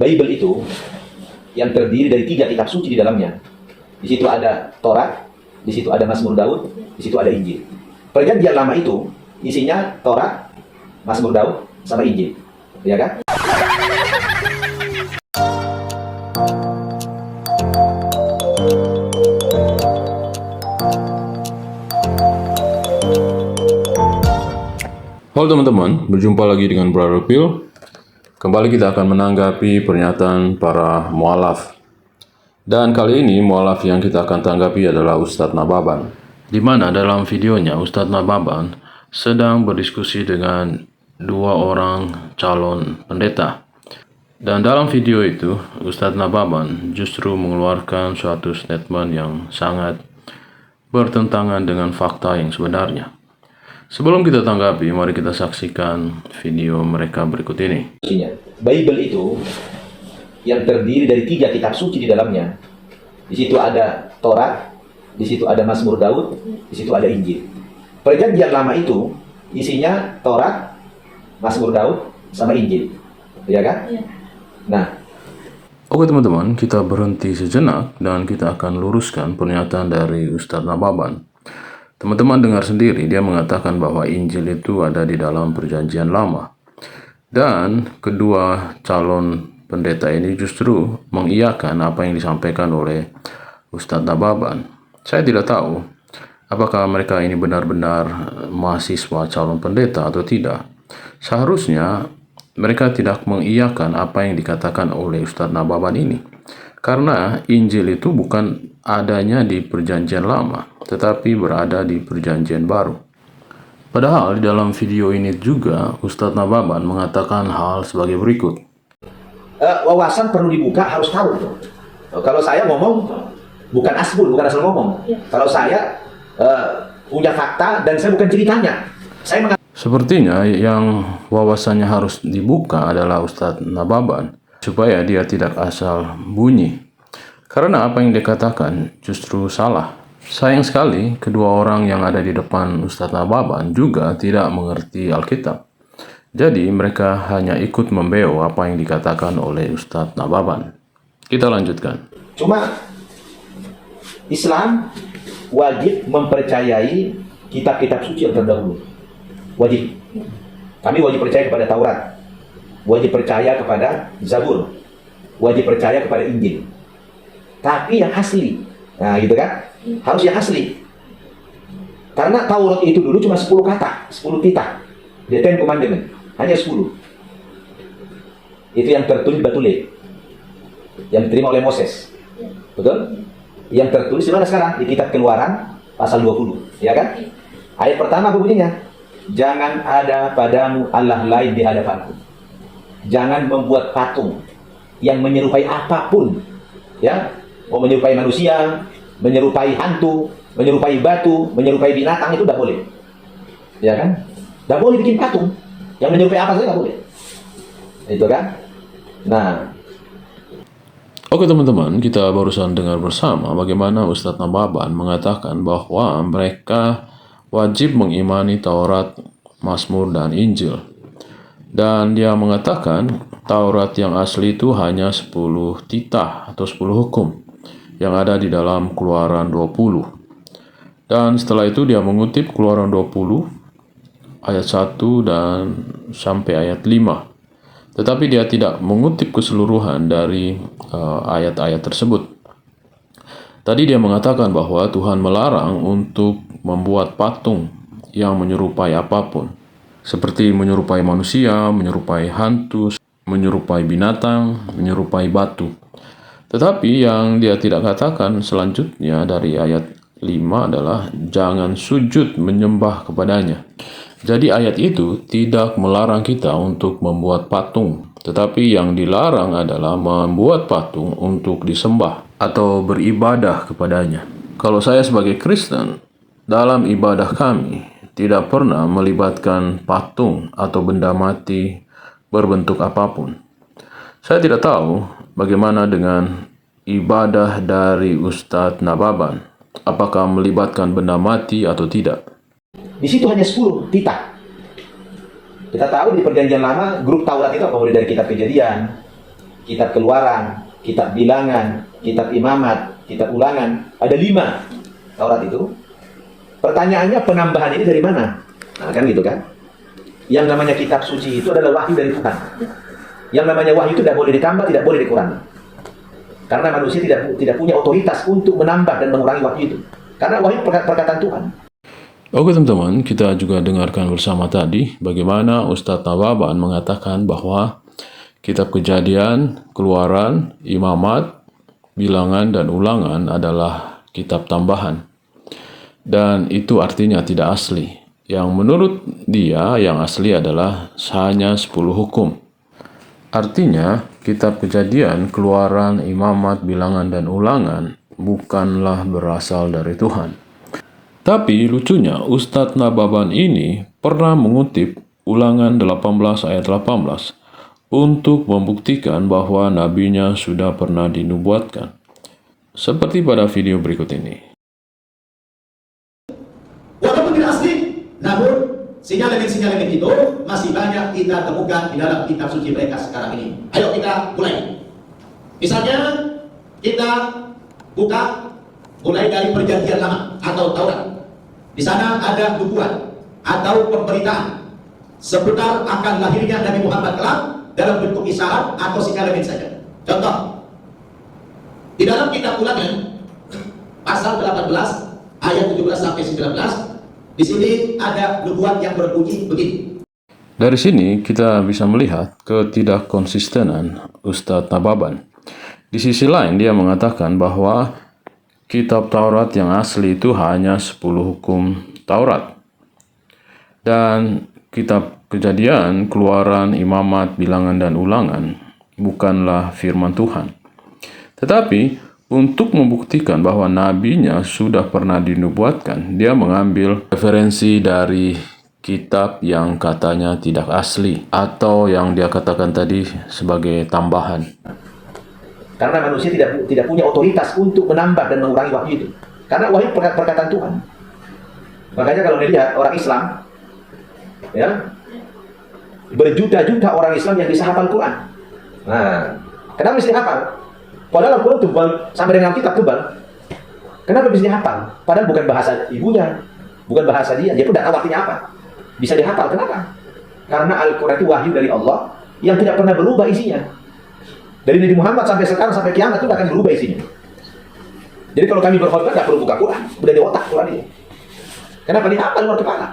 Bible itu yang terdiri dari 3 kitab suci di dalamnya. Di situ ada Taurat, di situ ada Mazmur Daud, di situ ada Injil. Perjanjian lama itu isinya Taurat, Mazmur Daud, sama Injil. Ya kan? Halo teman-teman, berjumpa lagi dengan Brother Phil. Kembali kita akan menanggapi pernyataan para mualaf. Dan kali ini mualaf yang kita akan tanggapi adalah Ustadz Nababan. Di mana dalam videonya Ustadz Nababan sedang berdiskusi dengan 2 orang calon pendeta. Dan dalam video itu Ustadz Nababan justru mengeluarkan suatu statement yang sangat bertentangan dengan fakta yang sebenarnya. Sebelum kita tanggapi, mari kita saksikan video mereka berikut ini. Bible itu yang terdiri dari 3 kitab suci di dalamnya. Di situ ada Taurat, di situ ada Mazmur Daud, di situ ada Injil. Perjanjian lama itu isinya Taurat, Mazmur Daud, sama Injil. Ya kan? Ya. Nah, oke teman-teman, kita berhenti sejenak dan kita akan luruskan pernyataan dari Ustadz Nababan. Teman-teman dengar sendiri, dia mengatakan bahwa Injil itu ada di dalam perjanjian lama. Dan kedua calon pendeta ini justru mengiyakan apa yang disampaikan oleh Ustadz Nababan. Saya tidak tahu apakah mereka ini benar-benar mahasiswa calon pendeta atau tidak. Seharusnya mereka tidak mengiyakan apa yang dikatakan oleh Ustadz Nababan ini. Karena Injil itu bukan adanya di perjanjian lama, tetapi berada di perjanjian baru. Padahal di dalam video ini juga Ustadz Nababan mengatakan hal sebagai berikut. Wawasan perlu dibuka, harus tahu. Kalau saya ngomong bukan asbul, bukan asal ngomong. Kalau saya punya fakta dan saya bukan ceritanya. Sepertinya yang wawasannya harus dibuka adalah Ustadz Nababan, supaya dia tidak asal bunyi. Karena apa yang dikatakan justru salah. Sayang sekali, kedua orang yang ada di depan Ustadz Nababan juga tidak mengerti Alkitab. Jadi mereka hanya ikut membeo apa yang dikatakan oleh Ustadz Nababan. Kita lanjutkan. Cuma Islam wajib mempercayai kitab-kitab suci yang terdahulu. Wajib. Kami wajib percaya kepada Taurat, wajib percaya kepada Zabur, wajib percaya kepada Injil. Tapi yang asli, nah gitu kan, harus yang asli. Karena Taurat itu dulu cuma 10 kata, 10 titah. The Ten Commandments, hanya 10. Itu yang tertulis Batule, yang diterima oleh Moses. Betul? Yang tertulis di mana sekarang? Di kitab Keluaran pasal 20, ya kan? Ayat pertama apa bunyinya? Jangan ada padamu Allah lain di hadapanku. Jangan membuat patung yang menyerupai apapun, ya, mau menyerupai manusia, menyerupai hantu, menyerupai batu, menyerupai binatang, itu tidak boleh, ya kan? Tidak boleh bikin patung yang menyerupai apa saja, tidak boleh, itu kan? Nah, oke teman-teman, kita barusan dengar bersama bagaimana Ustadz Nababan mengatakan bahwa mereka wajib mengimani Taurat, Mazmur, dan Injil. Dan dia mengatakan Taurat yang asli itu hanya 10 titah atau 10 hukum yang ada di dalam Keluaran 20. Dan setelah itu dia mengutip Keluaran 20 ayat 1 dan sampai ayat 5. Tetapi dia tidak mengutip keseluruhan dari ayat-ayat tersebut. Tadi dia mengatakan bahwa Tuhan melarang untuk membuat patung yang menyerupai apapun. Seperti menyerupai manusia, menyerupai hantu, menyerupai binatang, menyerupai batu. Tetapi yang dia tidak katakan selanjutnya dari ayat 5 adalah jangan sujud menyembah kepadanya. Jadi ayat itu tidak melarang kita untuk membuat patung. Tetapi yang dilarang adalah membuat patung untuk disembah atau beribadah kepadanya. Kalau saya sebagai Kristen, dalam ibadah kami tidak pernah melibatkan patung atau benda mati berbentuk apapun. Saya tidak tahu bagaimana dengan ibadah dari Ustadz Nababan. Apakah melibatkan benda mati atau tidak? di situ hanya 10 titah. Kita tahu di perjanjian lama grup Taurat itu apa? Mulai dari kitab Kejadian, kitab Keluaran, kitab Bilangan, kitab Imamat, kitab Ulangan. Ada 5 Taurat itu. Pertanyaannya, penambahan ini dari mana? Nah, kan gitu kan? Yang namanya kitab suci itu adalah wahyu dari Tuhan. Yang namanya wahyu itu tidak boleh ditambah, tidak boleh dikurangi. Karena manusia tidak punya otoritas untuk menambah dan mengurangi wahyu itu. Karena wahyu perkataan Tuhan. Oke teman-teman, kita juga dengarkan bersama tadi bagaimana Ustadz Nababan mengatakan bahwa kitab Kejadian, Keluaran, Imamat, Bilangan, dan Ulangan adalah kitab tambahan. Dan itu artinya tidak asli. Yang menurut dia yang asli adalah hanya 10 hukum. Artinya, kitab Kejadian, Keluaran, Imamat, Bilangan, dan Ulangan bukanlah berasal dari Tuhan. Tapi lucunya, Ustadz Nababan ini pernah mengutip Ulangan 18 ayat 18 untuk membuktikan bahwa nabinya sudah pernah dinubuatkan. Seperti pada video berikut ini. Walaupun tidak asli, namun sinyalemen-sinyalemen itu masih banyak kita temukan di dalam kitab suci mereka sekarang ini. Ayo kita mulai. Misalnya kita buka mulai dari Perjanjian Lama atau Taurat. Di sana ada nubuat atau pemberitaan seputar akan lahirnya Nabi Muhammad kelak dalam bentuk isyarat atau sinyalemen saja. Contoh, di dalam kitab Ulangan pasal 18 ayat 17 sampai 19, di sini ada nubuat yang berbunyi begini. Dari sini kita bisa melihat ketidakkonsistenan Ustadz Nababan. Di sisi lain dia mengatakan bahwa kitab Taurat yang asli itu hanya 10 hukum Taurat. Dan kitab Kejadian, Keluaran, Imamat, Bilangan, dan Ulangan bukanlah firman Tuhan. Tetapi untuk membuktikan bahwa nabinya sudah pernah dinubuatkan, dia mengambil referensi dari kitab yang katanya tidak asli atau yang dia katakan tadi sebagai tambahan. Karena manusia tidak punya otoritas untuk menambah dan mengurangi wahyu itu. Karena wahyu perkataan Tuhan. Makanya kalau dilihat orang Islam, ya, berjuta-juta orang Islam yang bisa hafal Quran. Nah, kenapa mesti hafal? Padahal Al-Quran tebal, sampai dengan kitab tebal. Kenapa bisa dihafal? Padahal bukan bahasa ibunya, bukan bahasa dia pun tidak tahu artinya apa. Bisa dihafal, kenapa? Karena Al-Quran itu wahyu dari Allah yang tidak pernah berubah isinya. Dari Nabi Muhammad sampai sekarang, sampai kiamat itu akan berubah isinya. Jadi kalau kami berkhutbah, tidak perlu buka Quran, udah di otak Quran ini. Kenapa dihafal luar kepala?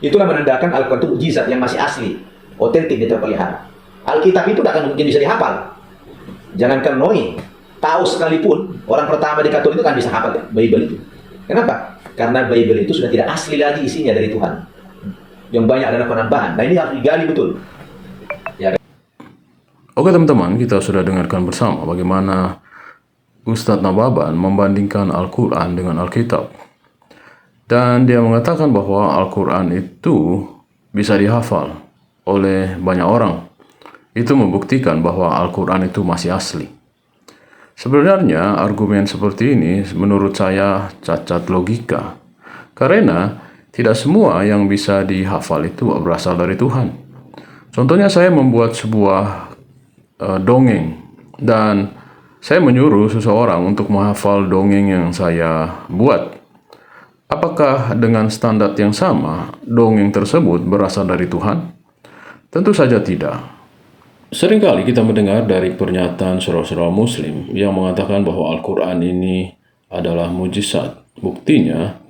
Itulah menandakan Al-Quran itu mukjizat yang masih asli, otentik, dan terpelihara. Alkitab itu tidak akan mungkin bisa dihafal. Jangankan Noi, Paus sekalipun, orang pertama di Katolik itu kan bisa hafal Bible itu. Kenapa? Karena Bible itu sudah tidak asli lagi isinya dari Tuhan. Yang banyak adalah penambahan. Nah ini harus digali betul. Ya. Oke teman-teman, kita sudah dengarkan bersama bagaimana Ustadz Nababan membandingkan Al-Quran dengan Alkitab. Dan dia mengatakan bahwa Al-Quran itu bisa dihafal oleh banyak orang. Itu membuktikan bahwa Al-Quran itu masih asli. Sebenarnya argumen seperti ini menurut saya cacat logika. Karena tidak semua yang bisa dihafal itu berasal dari Tuhan. Contohnya saya membuat sebuah dongeng dan saya menyuruh seseorang untuk menghafal dongeng yang saya buat. Apakah dengan standar yang sama dongeng tersebut berasal dari Tuhan? Tentu saja tidak. Seringkali kita mendengar dari pernyataan surah-surah Muslim yang mengatakan bahwa Al-Quran ini adalah mujizat. Buktinya,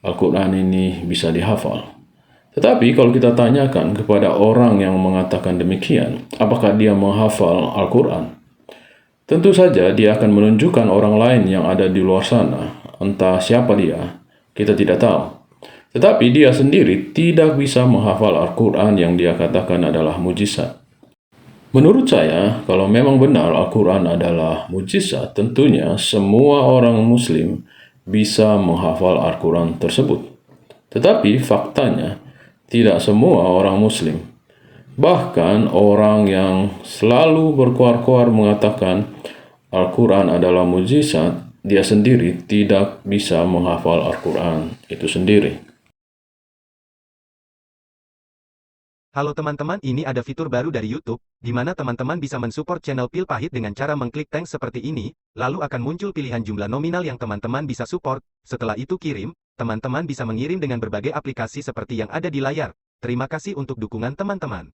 Al-Quran ini bisa dihafal. Tetapi kalau kita tanyakan kepada orang yang mengatakan demikian, apakah dia menghafal Al-Quran? Tentu saja dia akan menunjukkan orang lain yang ada di luar sana. Entah siapa dia, kita tidak tahu. Tetapi dia sendiri tidak bisa menghafal Al-Quran yang dia katakan adalah mujizat. Menurut saya, kalau memang benar Al-Quran adalah mujizat, tentunya semua orang Muslim bisa menghafal Al-Quran tersebut. Tetapi faktanya, tidak semua orang Muslim. Bahkan orang yang selalu berkuar-kuar mengatakan Al-Quran adalah mujizat, dia sendiri tidak bisa menghafal Al-Quran itu sendiri. Halo teman-teman, ini ada fitur baru dari YouTube, di mana teman-teman bisa mensupport channel Pil Pahit dengan cara mengklik thanks seperti ini, lalu akan muncul pilihan jumlah nominal yang teman-teman bisa support. Setelah itu kirim, teman-teman bisa mengirim dengan berbagai aplikasi seperti yang ada di layar. Terima kasih untuk dukungan teman-teman.